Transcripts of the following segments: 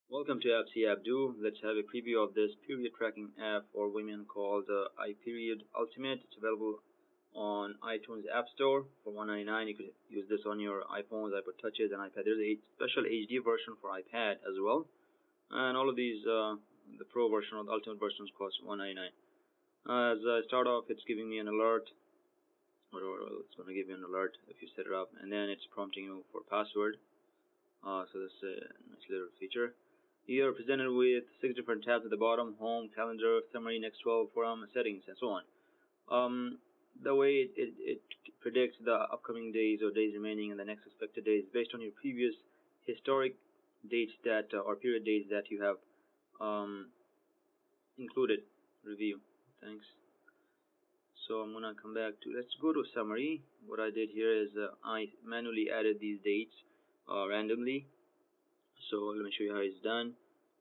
Welcome to Apps Abdu. Let's have a preview of this period tracking app for women called iPeriod Ultimate. It's available on iTunes App Store for $1.99. You could use this on your iPhones, iPod Touches, and iPad. There's a special HD version for iPad as well. And all of these, the Pro version or the Ultimate versions cost $1.99. As I start off, it's giving me an alert, or it's going to give you an alert if you set it up, and then it's prompting you for password. So this is a nice little feature. You are presented with 6 different tabs at the bottom: home, calendar, summary, next 12, forum, settings, and so on. The way it predicts the upcoming days or days remaining and the next expected days based on your previous historic dates that or period dates that you have included. Review. Thanks. So I'm gonna come back to, let's go to summary. What I did here is I manually added these dates randomly. So let me show you how it's done.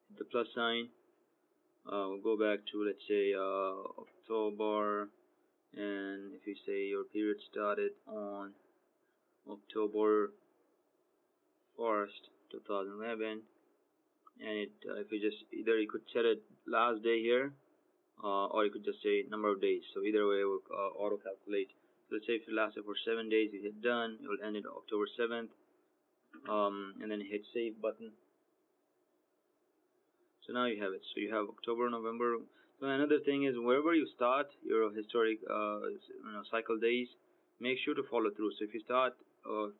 Hit the plus sign. We'll go back to, let's say, October, and if you say your period started on October 1st, 2011, and if you just either you could set it last day here, or you could just say number of days. So either way, it will auto calculate. So let's say if it lasted for 7 days, you hit done. It will end it October 7th, and then hit save button. So now you have it. So you have October, November. So another thing is, wherever you start your historic cycle days, make sure to follow through. So if you start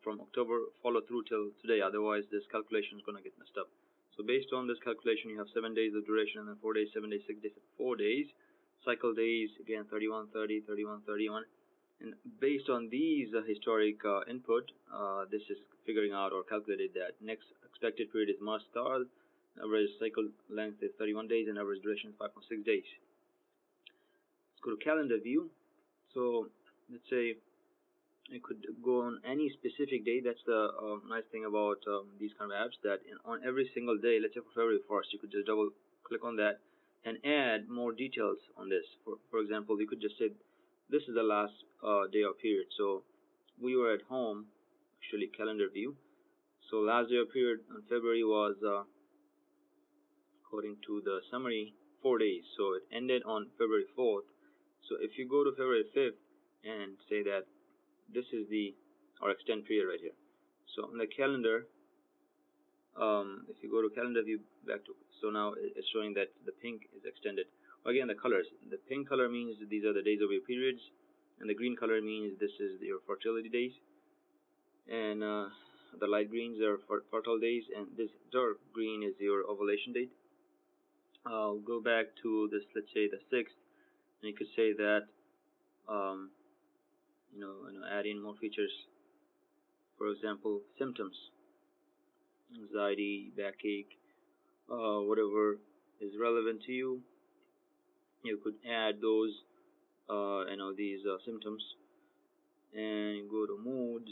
from October, follow through till today. Otherwise, this calculation is going to get messed up. So based on this calculation, you have 7 days of duration, and then 4 days, 7 days, 6 days, 4 days. Cycle days, again, 31, 30, 31, 31. And based on these historic input, this is figuring out or calculated that next expected period is March 3rd. Average cycle length is 31 days and average duration is 5.6 days. Let's go to calendar view. So let's say you could go on any specific day. That's the nice thing about these kind of apps, that on every single day, let's say for February 1st, you could just double click on that and add more details on this. For example, you could just say this is the last day or period. So we were at home, actually calendar view. So last day or period on February was according to the summary 4 days. So it ended on February 4th. So if you go to February 5th and say that this is the or extend period right here. So on the calendar, if you go to calendar view back to, so now it's showing that the pink is extended. Again, the colors. The pink color means these are the days of your periods, and the green color means this is your fertility days, and the light greens are fertile days, and this dark green is your ovulation date. I'll go back to this, let's say the 6th, and you could say that add in more features. For example, symptoms, anxiety, backache, whatever is relevant to you. You could add those these symptoms, and you go to moods.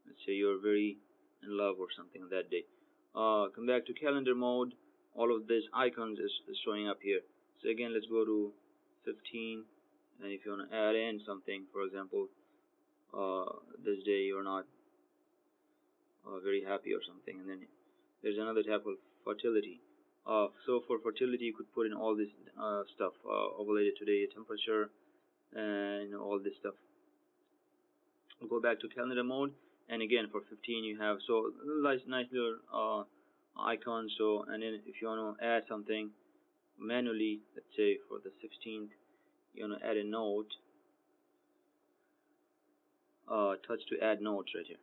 Let's say you're very in love or something that day. Come back to calendar mode. All of these icons is showing up here. So again, let's go to 15, and if you want to add in something, for example, this day you're not very happy or something, and then there's another tab called fertility. So for fertility, you could put in all this stuff, ovulated today, temperature, and all this stuff. We'll go back to calendar mode, and again for 15 you have so nice little icon. So, and then if you want to add something manually, let's say for the 16th, you want to add a note. Touch to add notes right here.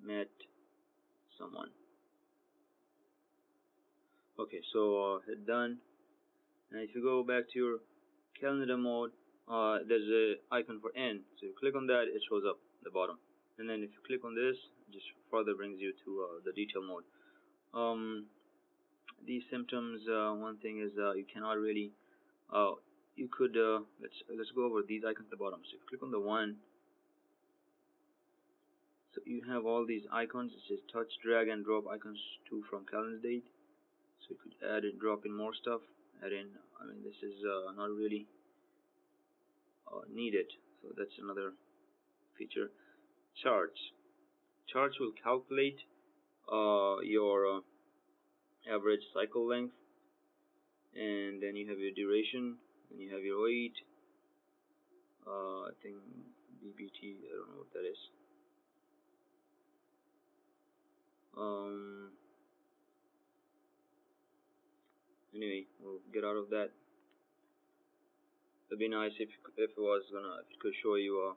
Met someone. Okay, so hit done, and if you go back to your calendar mode, there's a icon for N. So you click on that, it shows up at the bottom, and then if you click on this, it just further brings you to the detail mode. These symptoms, one thing is you cannot really you could let's go over these icons at the bottom. So if you click on the one, so you have all these icons. It says touch, drag, and drop icons to from calendar date. So you could add and drop in more stuff. Add in, I mean, this is not really needed. So that's another feature. Charts. charts will calculate your average cycle length, and then you have your duration, and you have your weight. I think BBT, I don't know what that is. Anyway, we'll get out of that. It'd be nice if it could show you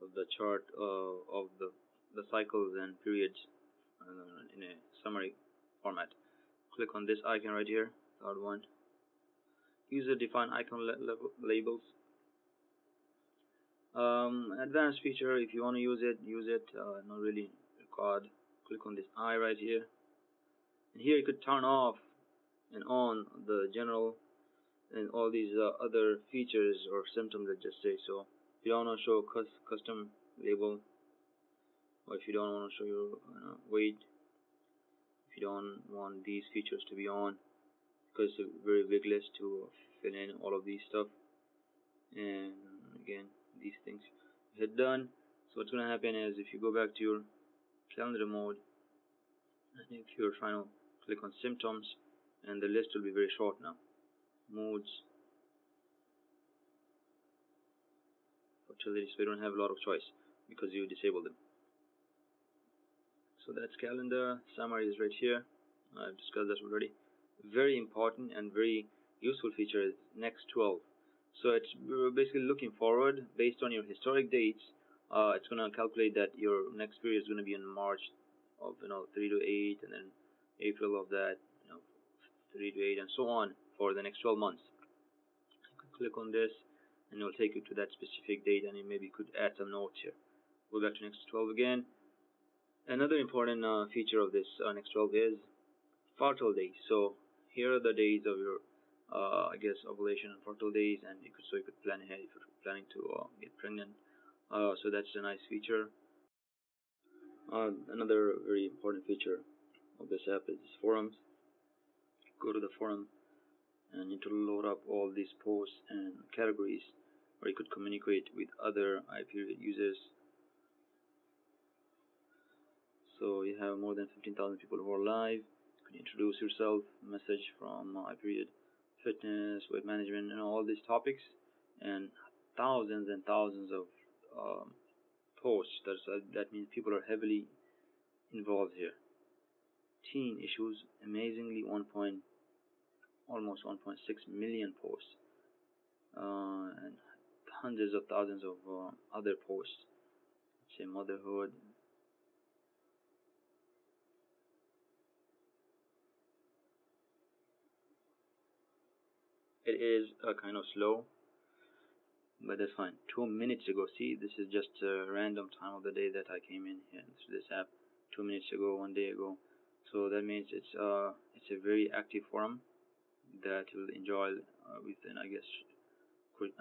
the chart of the cycles and periods in a summary format. Click on this icon right here, third one. User define icon labels. Advanced feature, if you want to use it, not really required. Click on this eye right here, and here you could turn off and on the general and all these other features or symptoms that just say. So if you don't want to show custom label, or if you don't want to show your weight, if you don't want these features to be on, because it's a very big list to fill in all of these stuff, and again these things, hit done. So what's going to happen is, if you go back to your calendar mode, and if you're trying to click on symptoms, and the list will be very short now. Moods, fertility, so you don't have a lot of choice because you disable them. So that's calendar. Summary is right here. I've discussed that already. Very important and very useful feature is next 12. So it's basically looking forward based on your historic dates. It's going to calculate that your next period is going to be in March of 3 to 8, and then April of that 3 to 8, and so on for the next 12 months. You could click on this, and it will take you to that specific date, and you maybe could add some notes here. Go back to next 12 again. Another important feature of this next 12 is fertile days. So here are the days of your ovulation and fertile days, and you could plan ahead if you're planning to get pregnant. So that's a nice feature. Another very important feature of this app is forums. Go to the forum, and it will load up all these posts and categories where you could communicate with other iPeriod users. So you have more than 15,000 people who are live. You can introduce yourself, message from iPeriod, fitness, weight management, all these topics, and thousands and thousands of posts. That means people are heavily involved here. Teen issues, amazingly, almost 1.6 million posts, and hundreds of thousands of other posts. Say motherhood. It is kind of slow, but that's fine. 2 minutes ago, see, this is just a random time of the day that I came in here into this app 2 minutes ago, 1 day ago. So that means it's a very active forum that you'll enjoy within,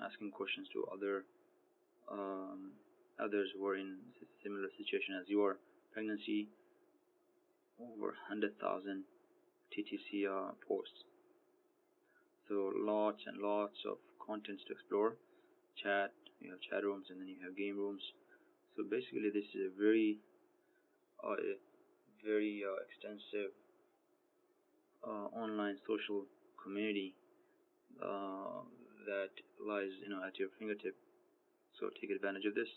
asking questions to others who are in similar situation as your pregnancy. Over 100,000 TTC posts. So lots and lots of contents to explore. Chat, you have chat rooms, and then you have game rooms. So basically, this is a very extensive online social community that lies at your fingertip. So take advantage of this.